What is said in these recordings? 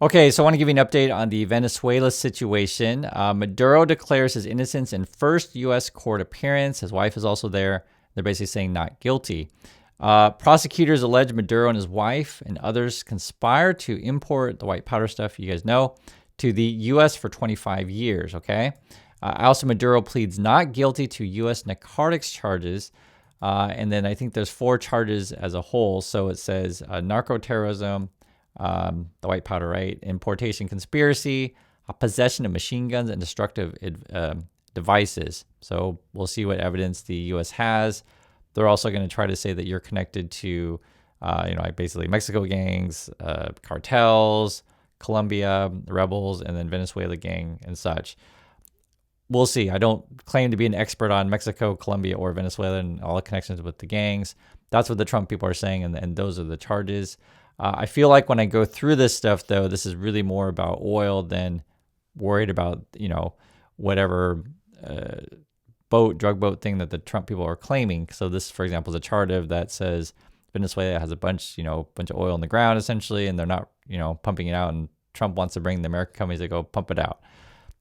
Okay, so I want to give you an update on the Venezuela situation. Maduro declares his innocence in first U.S. court appearance. His wife is also there. They're basically saying not guilty. Prosecutors allege Maduro and his wife and others conspired to import the white powder stuff, you guys know, to the U.S. for 25 years, okay? Also, Maduro pleads not guilty to U.S. narcotics charges. And then I think there's 4 charges as a whole. So it says narcoterrorism, the white powder, right? Importation conspiracy, possession of machine guns, and destructive devices. So we'll see what evidence the U.S. has. They're also going to try to say that you're connected to, like basically Mexico gangs, cartels, Colombia rebels, and then Venezuela gang and such. We'll see. I don't claim to be an expert on Mexico, Colombia, or Venezuela and all the connections with the gangs. That's what the Trump people are saying, and those are the charges. I feel like when I go through this stuff, though, this is really more about oil than worried about, whatever drug boat thing that the Trump people are claiming. So this, for example, is a chart of that says Venezuela has a bunch of oil in the ground, essentially, and they're not, pumping it out. And Trump wants to bring the American companies to go pump it out.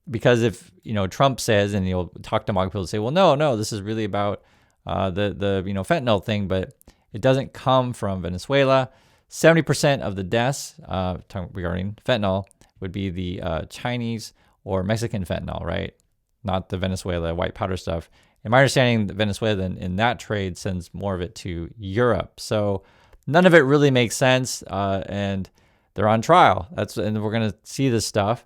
Because if, Trump says, and you'll talk to Mog people to say, well, no, this is really about the fentanyl thing, but it doesn't come from Venezuela. 70% of the deaths regarding fentanyl would be the Chinese or Mexican fentanyl, right? Not the Venezuela white powder stuff. In my understanding, Venezuela in that trade sends more of it to Europe. So none of it really makes sense, and they're on trial. And we're going to see this stuff.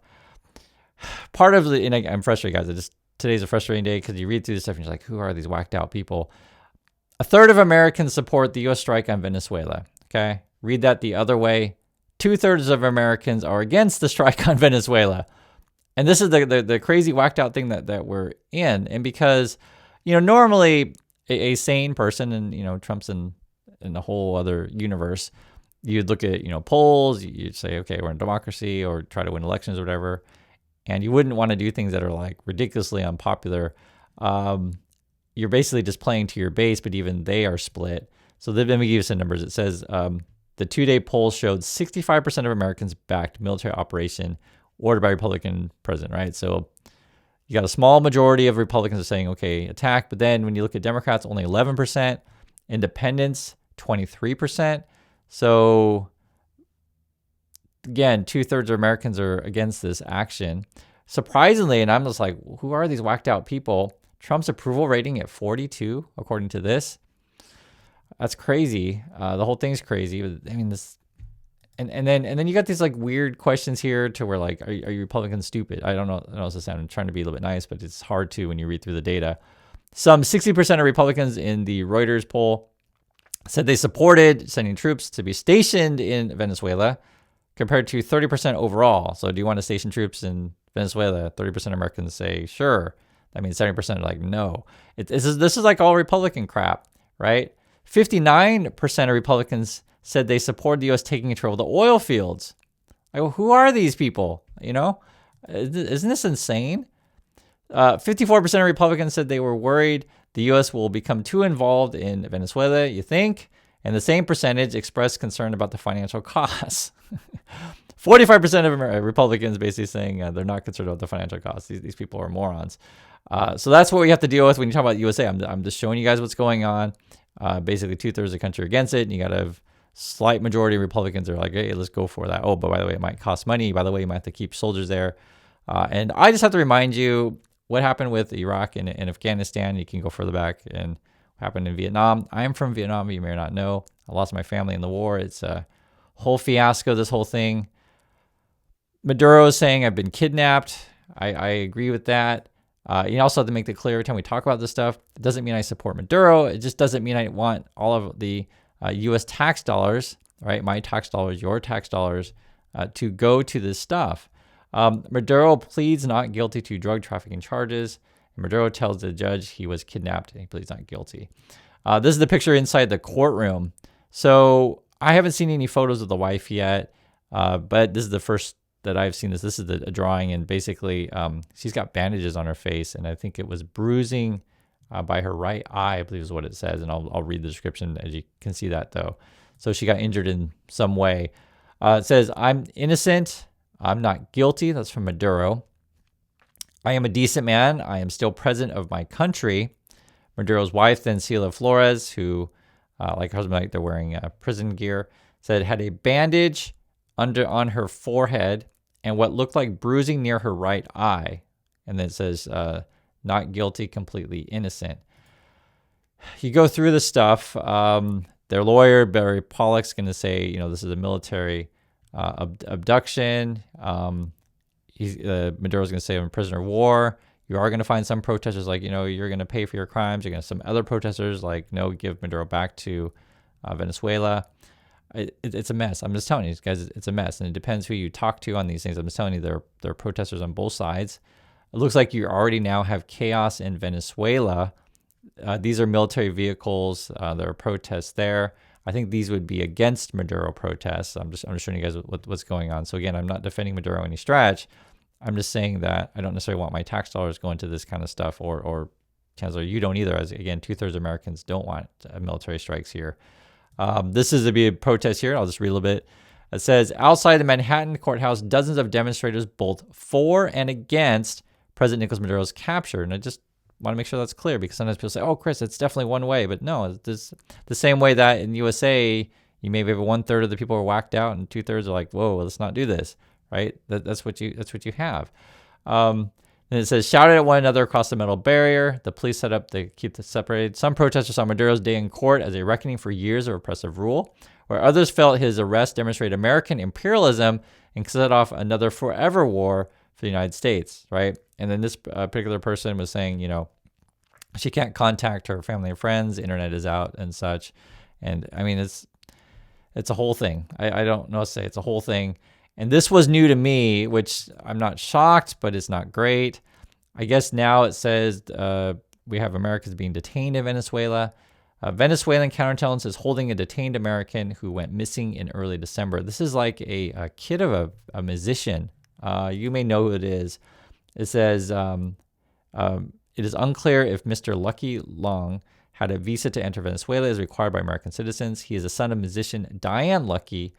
Part of the, and I'm frustrated, guys. Today's a frustrating day because you read through this stuff and you're like, who are these whacked out people? A third of Americans support the U.S. strike on Venezuela. Okay. Read that the other way. 2/3 of Americans are against the strike on Venezuela. And this is the crazy whacked out thing that we're in. And because, normally a sane person, and, Trump's in a whole other universe, you'd look at, polls, you'd say, okay, we're in democracy, or try to win elections or whatever. And you wouldn't want to do things that are like ridiculously unpopular. You're basically just playing to your base, but even they are split. So let me give you some numbers. It says the 2-day poll showed 65% of Americans backed military operation ordered by Republican president, right? So you got a small majority of Republicans are saying, okay, attack. But then when you look at Democrats, only 11%, independents, 23%. So again, 2/3 of Americans are against this action. Surprisingly, and I'm just like, who are these whacked out people? Trump's approval rating at 42, according to this. That's crazy. The whole thing's crazy. I mean, this, and then you got these like weird questions here to where like, are you Republicans stupid? I don't know. I know this sound. I'm trying to be a little bit nice, but it's hard to when you read through the data. Some 60% of Republicans in the Reuters poll said they supported sending troops to be stationed in Venezuela, compared to 30% overall. So do you want to station troops in Venezuela? 30% of Americans say sure. That means 70% are like no. This is like all Republican crap, right? 59% of Republicans said they supported the U.S. taking control of the oil fields. Like, well, who are these people? Isn't this insane? 54% of Republicans said they were worried the U.S. will become too involved in Venezuela, you think? And the same percentage expressed concern about the financial costs. 45% of Republicans basically saying they're not concerned about the financial costs. These people are morons. So that's what we have to deal with when you talk about USA. I'm just showing you guys what's going on. Basically, 2/3 of the country are against it, and you got to have slight majority of Republicans are like, hey, let's go for that. Oh, but by the way, it might cost money. By the way, you might have to keep soldiers there. And I just have to remind you what happened with Iraq and Afghanistan. You can go further back and what happened in Vietnam. I am from Vietnam, you may not know. I lost my family in the war. It's a whole fiasco, this whole thing. Maduro is saying I've been kidnapped. I agree with that. You also have to make it clear every time we talk about this stuff, it doesn't mean I support Maduro. It just doesn't mean I want all of the U.S. tax dollars, right? My tax dollars, your tax dollars, to go to this stuff. Maduro pleads not guilty to drug trafficking charges. Maduro tells the judge he was kidnapped and he pleads not guilty. This is the picture inside the courtroom. So I haven't seen any photos of the wife yet, but this is the first that I've seen this. This is a drawing, and basically she's got bandages on her face, and I think it was bruising by her right eye, I believe is what it says, and I'll read the description as you can see that though. So she got injured in some way. It says, I'm innocent. I'm not guilty. That's from Maduro. I am a decent man. I am still president of my country. Maduro's wife, then Ciela Flores, who, like her husband, like they're wearing prison gear, said had a bandage on her forehead and what looked like bruising near her right eye. And then it says, not guilty, completely innocent. You go through the stuff. Their lawyer, Barry Pollock's going to say, this is a military abduction. Maduro's going to say I'm a prisoner of war. You are going to find some protesters like, you're going to pay for your crimes. You're going to some other protesters like, no, give Maduro back to Venezuela. It's a mess. I'm just telling you guys, it's a mess. And it depends who you talk to on these things. I'm just telling you, there are protesters on both sides. It looks like you already now have chaos in Venezuela. These are military vehicles. There are protests there. I think these would be against Maduro protests. I'm just showing you guys what's going on. So again, I'm not defending Maduro any stretch. I'm just saying that I don't necessarily want my tax dollars going to this kind of stuff, or Chancellor, you don't either. As again, 2/3 of Americans don't want military strikes here. This is a big protest here. I'll just read a little bit. It says, outside the Manhattan courthouse, dozens of demonstrators both for and against President Nicolas Maduro's capture. And I just want to make sure that's clear, because sometimes people say, oh, Chris, it's definitely one way. But no, it's the same way that in USA, you maybe have 1/3 of the people are whacked out and 2/3 are like, whoa, let's not do this, right? That's what you have. Then it says, shouted at one another across the metal barrier. The police set up to keep them separated. Some protesters saw Maduro's day in court as a reckoning for years of oppressive rule, where others felt his arrest demonstrated American imperialism and set off another forever war for the United States, right? And then this particular person was saying, she can't contact her family and friends. The internet is out and such. And I mean, it's a whole thing. I don't know what to say. It's a whole thing. And this was new to me, which I'm not shocked, but it's not great. I guess now it says we have Americans being detained in Venezuela. Venezuelan counterintelligence is holding a detained American who went missing in early December. This is like a kid of a musician. You may know who it is. It says, it is unclear if Mr. Lucky Long had a visa to enter Venezuela as required by American citizens. He is the son of musician Diane Lucky,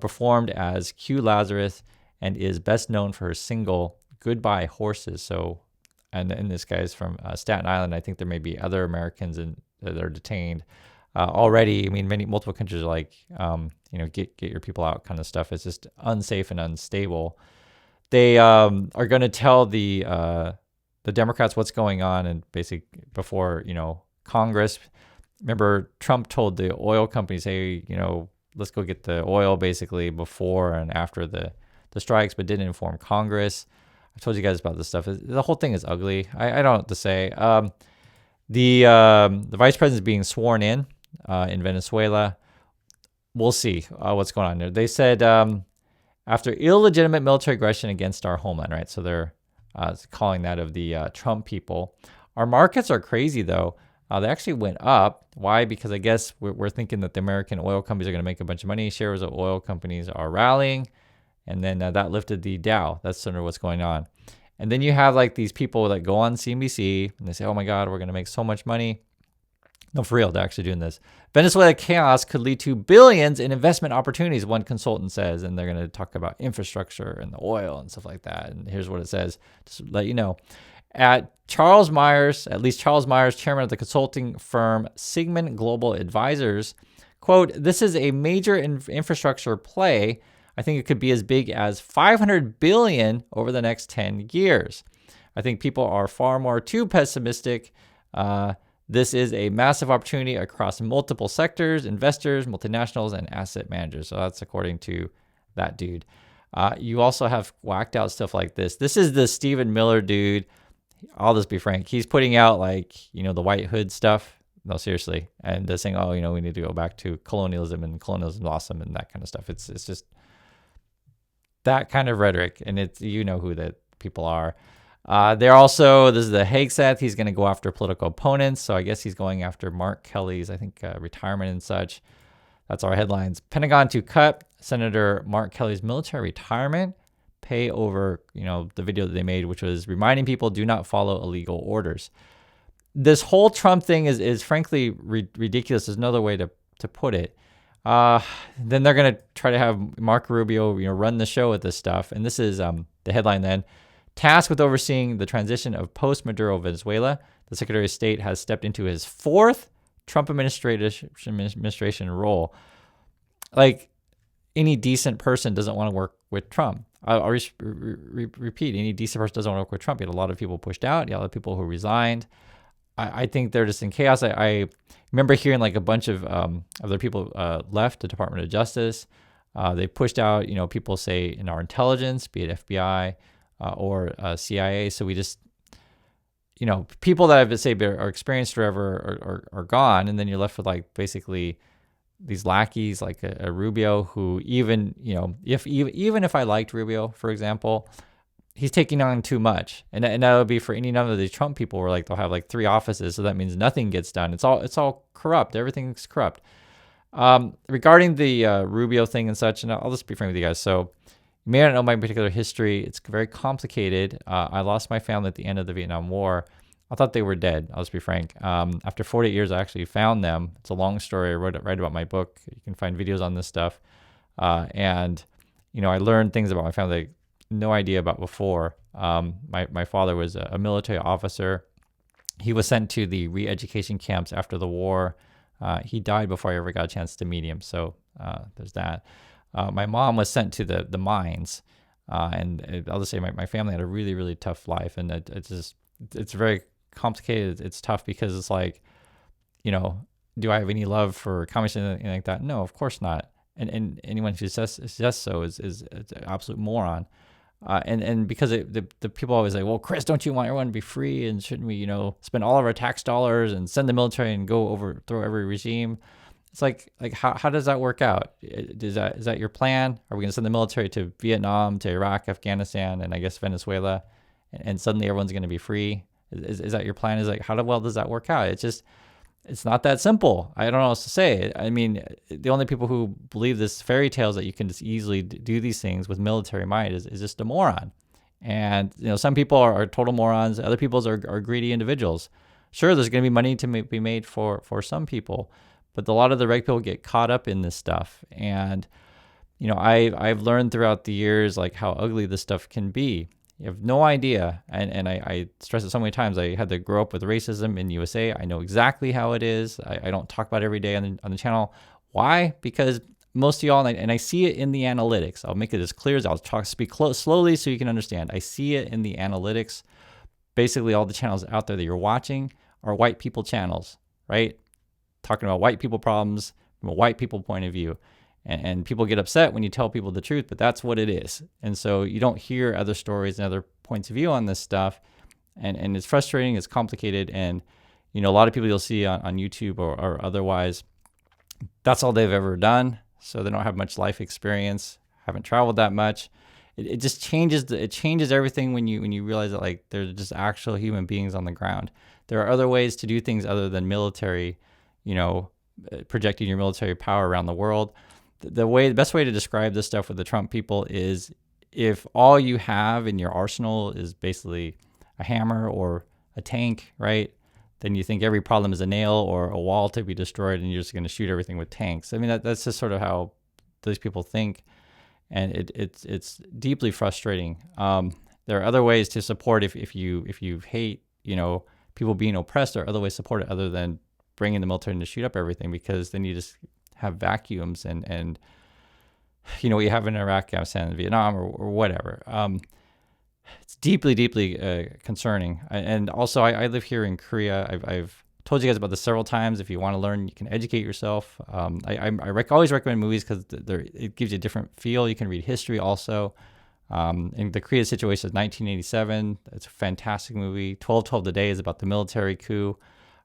performed as Q Lazarus, and is best known for her single Goodbye Horses. So, and this guy's from Staten Island. I think there may be other Americans that are detained already. I mean, multiple countries are like, get your people out kind of stuff. It's just unsafe and unstable. They are going to tell the Democrats what's going on, and basically before Congress. Remember, Trump told the oil companies, hey, let's go get the oil basically before and after the strikes, but didn't inform Congress. I told you guys about this stuff. The whole thing is ugly. I don't know what to say. The vice president is being sworn in Venezuela. We'll see what's going on there. They said after illegitimate military aggression against our homeland, right? So they're calling that of the Trump people. Our markets are crazy, though. They actually went up. Why? Because I guess we're thinking that the American oil companies are going to make a bunch of money. Shares of oil companies are rallying. And then that lifted the Dow. That's sort of what's going on. And then you have like these people that go on CNBC and they say, oh my God, we're going to make so much money. No, for real, they're actually doing this. Venezuela chaos could lead to billions in investment opportunities, one consultant says. And they're going to talk about infrastructure and the oil and stuff like that. And here's what it says, just to let you know. At least Charles Myers, chairman of the consulting firm Sigmund Global Advisors, quote, this is a major infrastructure play. I think it could be as big as $500 billion over the next 10 years. I think people are far more too pessimistic. This is a massive opportunity across multiple sectors, investors, multinationals, and asset managers. So that's according to that dude. You also have whacked out stuff like this. This is the Stephen Miller dude. I'll just be frank. He's putting out like, the white hood stuff. No, seriously. And saying, oh, we need to go back to colonialism and colonialism is awesome and that kind of stuff. It's just that kind of rhetoric. And it's, who that people are. They're also, this is the Hegseth. He's going to go after political opponents. So I guess he's going after Mark Kelly's, retirement and such. That's our headlines. Pentagon to cut Senator Mark Kelly's military retirement. Pay over, the video that they made, which was reminding people do not follow illegal orders. This whole Trump thing is frankly ridiculous. There's another way to put it. Then they're gonna try to have Marco Rubio, run the show with this stuff. And this is the headline then. Tasked with overseeing the transition of post-Maduro Venezuela, the Secretary of State has stepped into his fourth Trump administration role. Like, any decent person doesn't want to work with Trump. I'll repeat, any decent person doesn't want to work with Trump. You had a lot of people pushed out. You had a lot of people who resigned. I think they're just in chaos. I remember hearing like a bunch of other people left the Department of Justice. They pushed out, people say in our intelligence, be it FBI or CIA. So we just, people that I've say are experienced forever are gone, and then you're left with like basically these lackeys like a Rubio who even if I liked Rubio, for example, he's taking on too much, and that would be for any number of these Trump people where like they'll have like 3 offices, so that means nothing gets done. It's all corrupt. Everything's corrupt. Regarding the Rubio thing and such, and I'll just be frank with you guys. So you may not know my particular history. It's very complicated. I lost my family at the end of the Vietnam War. I thought they were dead. I'll just be frank. After 48 years, I actually found them. It's a long story. I wrote it right about my book. You can find videos on this stuff. And I learned things about my family that no idea about before. My father was a military officer. He was sent to the re-education camps after the war. He died before I ever got a chance to meet him. So there's that. My mom was sent to the mines. And I'll just say my family had a really, really tough life. And it's very complicated. It's tough because it's like, do I have any love for communists and anything like that? No, of course not. And anyone who says so is an absolute moron. And because the people always say, well, Chris, don't you want everyone to be free? And shouldn't we, spend all of our tax dollars and send the military and go overthrow every regime? It's like how does that work out? Is that your plan? Are we going to send the military to Vietnam, to Iraq, Afghanistan, and I guess Venezuela, and suddenly everyone's going to be free? Is that your plan? Is like, how well does that work out? It's not that simple. I don't know what else to say. I mean, the only people who believe this fairy tales that you can just easily do these things with military might is just a moron. And, some people are total morons. Other people are greedy individuals. Sure, there's going to be money to be made for some people, but a lot of the reg people get caught up in this stuff. And, I've learned throughout the years, like how ugly this stuff can be. You have no idea. And I stress it so many times. I had to grow up with racism in USA. I know exactly how it is. I don't talk about it every day on the channel. Why? Because most of y'all, and I see it in the analytics. I'll make it as clear as I'll speak slowly so you can understand. I see it in the analytics. Basically, all the channels out there that you're watching are white people channels, right? Talking about white people problems from a white people point of view. And people get upset when you tell people the truth, but that's what it is. And so you don't hear other stories and other points of view on this stuff. And it's frustrating, it's complicated. And, a lot of people you'll see on YouTube or otherwise, that's all they've ever done. So they don't have much life experience, haven't traveled that much. It just changes, it changes everything when you realize that like they're just actual human beings on the ground. There are other ways to do things other than military, projecting your military power around the world. The best way to describe this stuff with the Trump people is if all you have in your arsenal is basically a hammer or a tank, right? Then you think every problem is a nail or a wall to be destroyed, and you're just going to shoot everything with tanks. I mean, that's just sort of how those people think, and it's deeply frustrating. There are other ways to support if you hate people being oppressed. There are other ways to support it other than bringing the military in to shoot up everything, because then you just have vacuums and what you have in Iraq, Afghanistan, and Vietnam, or whatever. It's deeply concerning. And also, I live here in Korea. I've told you guys about this several times. If you want to learn, you can educate yourself. I always recommend movies because it gives you a different feel. You can read history also. In the Korea situation is 1987. It's a fantastic movie. 12/12 Today is about the military coup.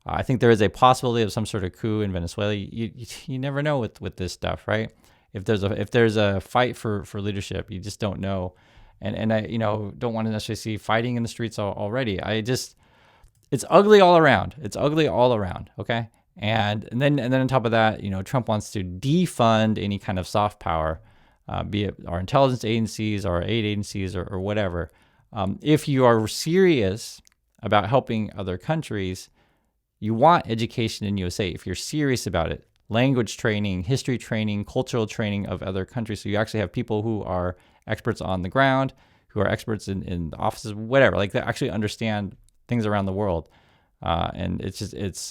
I think there is a possibility of some sort of coup in Venezuela. You never know with this stuff, right? If there's a fight for leadership, you just don't know. And I don't want to necessarily see fighting in the streets already. It's ugly all around. It's ugly all around. Okay. And then on top of that, Trump wants to defund any kind of soft power, be it our intelligence agencies, our aid agencies, or whatever. If you are serious about helping other countries, you want education in USA. If you're serious about it, language training, history training, cultural training of other countries. So you actually have people who are experts on the ground, who are experts in the offices, whatever, like they actually understand things around the world. And it's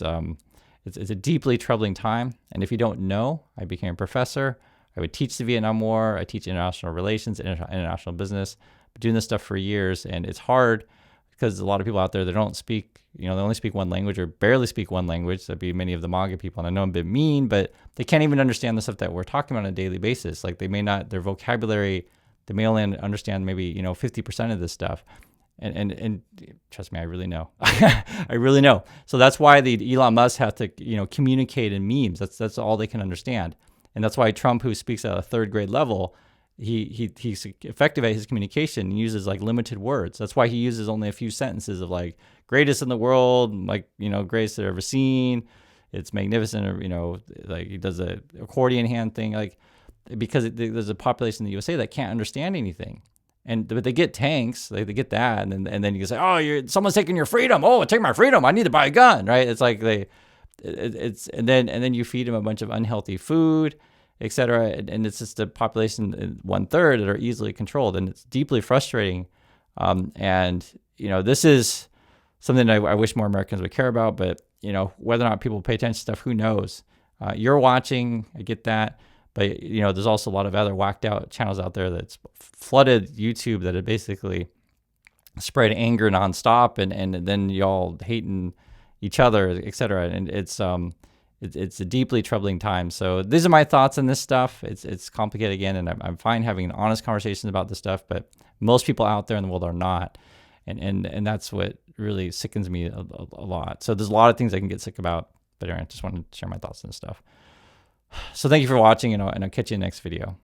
a deeply troubling time. And if you don't know, I became a professor. I would teach the Vietnam War. I teach international relations, international business. I've been doing this stuff for years, and it's hard because a lot of people out there, they don't speak, they only speak one language or barely speak one language. That'd be many of the MAGA people. And I know I'm a bit mean, but they can't even understand the stuff that we're talking about on a daily basis. Like they may not, their vocabulary, they may only understand maybe, 50% of this stuff. And trust me, I really know. I really know. So that's why the Elon Musk have to, communicate in memes. That's all they can understand. And that's why Trump, who speaks at a third grade level, he's effective at his communication and uses like limited words. That's why he uses only a few sentences of like greatest in the world, like, greatest they've ever seen. It's magnificent, or, like he does a accordion hand thing, like, because there's a population in the USA that can't understand anything. But they get tanks, they get that, and then you can say, oh, someone's taking your freedom. Oh, take my freedom. I need to buy a gun, right? It's like and then you feed them a bunch of unhealthy food, etc. And it's just a population 1/3 that are easily controlled, and it's deeply frustrating. This is something I wish more Americans would care about. But whether or not people pay attention to stuff, who knows? You're watching, I get that. But, there's also a lot of other whacked out channels out there that's flooded YouTube that have basically spread anger nonstop, and then y'all hating each other, etc. And it's a deeply troubling time. So these are my thoughts on this stuff. It's complicated again, and I'm fine having an honest conversation about this stuff, but most people out there in the world are not. And that's what really sickens me a lot. So there's a lot of things I can get sick about, but anyway, I just wanted to share my thoughts on this stuff. So thank you for watching, and I'll catch you in the next video.